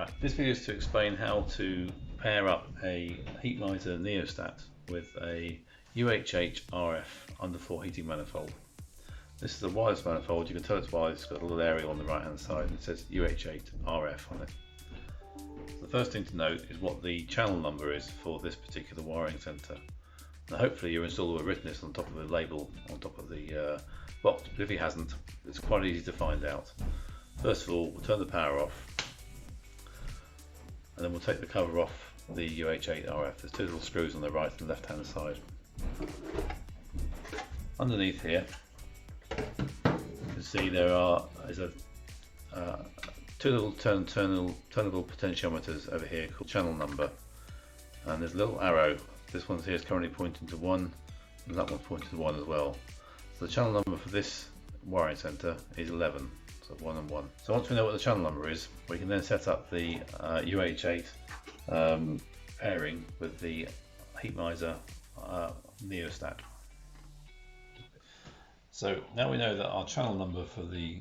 Right, this video is to explain how to pair up a heat miser NeoStat with a UH8 RF underfloor heating manifold. This is a wireless manifold. You can tell it's wireless. It's got a little aerial on the right hand side and it says UH8 RF on it. So the first thing to note is what the channel number is for this particular wiring center. Now hopefully your installer will have written this on top of the label on top of the box, but if he hasn't, it's quite easy to find out. First of all, we'll turn the power off, and then we'll take the cover off the UH8 RF. There's two little screws on the right and left hand side. Underneath here you can see there is two little turnable potentiometers over here called channel number, and there's a little arrow. This one here is currently pointing to 1 and that one's pointing to 1 as well. So the channel number for this wiring center is 11. 1 and 1. So once we know what the channel number is, we can then set up the UH8 pairing with the heat miser NeoStat. So now we know that our channel number for the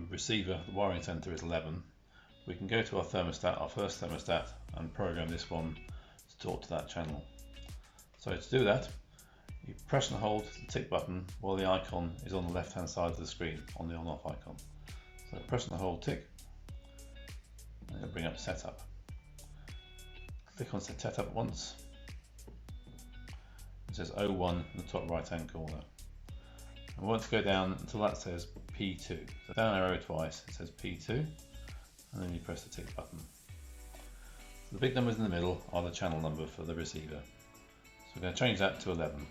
receiver, the wiring center, is 11. We can go to our thermostat, our first thermostat, and program this one to talk to that channel. So to do that, you press and hold the tick button while the icon is on the left hand side of the screen, on the on-off icon. So press and hold tick, and it'll bring up setup. Click on setup once. It says 01 in the top right hand corner. And we want to go down until that says P2. So down arrow twice, it says P2, and then you press the tick button. So the big numbers in the middle are the channel number for the receiver. So we're going to change that to 11.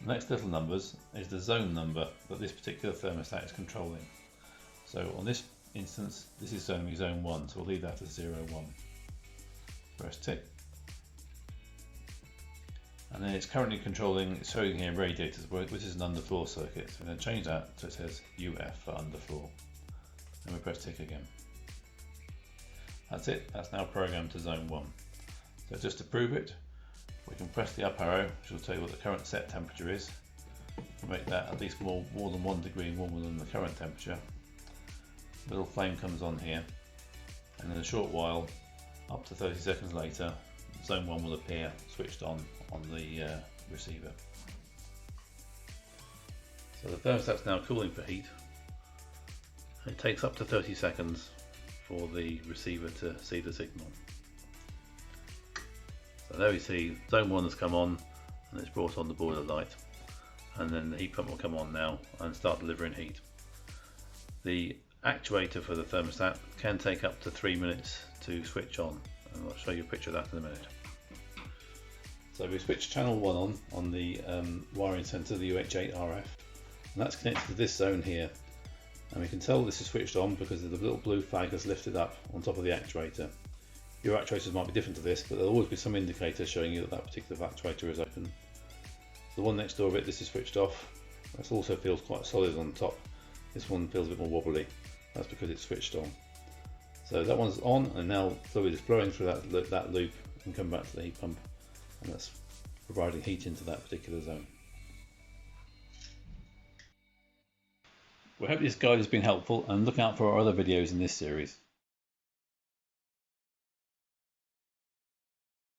The next little numbers is the zone number that this particular thermostat is controlling. So on this instance, this is only zone 1, so we'll leave that as 01. Press tick. And then it's currently controlling, it's showing here radiators, which is an underfloor circuit. So we're going to change that so it says UF for underfloor. And we press tick again. That's it, that's now programmed to zone 1. So just to prove it, we can press the up arrow, which will tell you what the current set temperature is. Make that at least more than 1 degree warmer than the current temperature. A little flame comes on here, and in a short while, up to 30 seconds later, zone 1 will appear switched on the receiver. So the thermostat's now cooling for heat. It takes up to 30 seconds for the receiver to see the signal. So there we see zone 1 has come on and it's brought on the boiler light, and then the heat pump will come on now and start delivering heat. The actuator for the thermostat can take up to 3 minutes to switch on, and I'll show you a picture of that in a minute. So we switch channel 1 on the wiring center, the UH8 RF, and that's connected to this zone here, and we can tell this is switched on because the little blue flag has lifted up on top of the actuator. Your actuators might be different to this, but there'll always be some indicator showing you that that particular actuator is open. The one next door of it, this is switched off. That also feels quite solid on top. This one feels a bit more wobbly. That's because it's switched on. So that one's on, and now fluid is flowing through that loop and come back to the heat pump, and that's providing heat into that particular zone. We hope this guide has been helpful, and look out for our other videos in this series.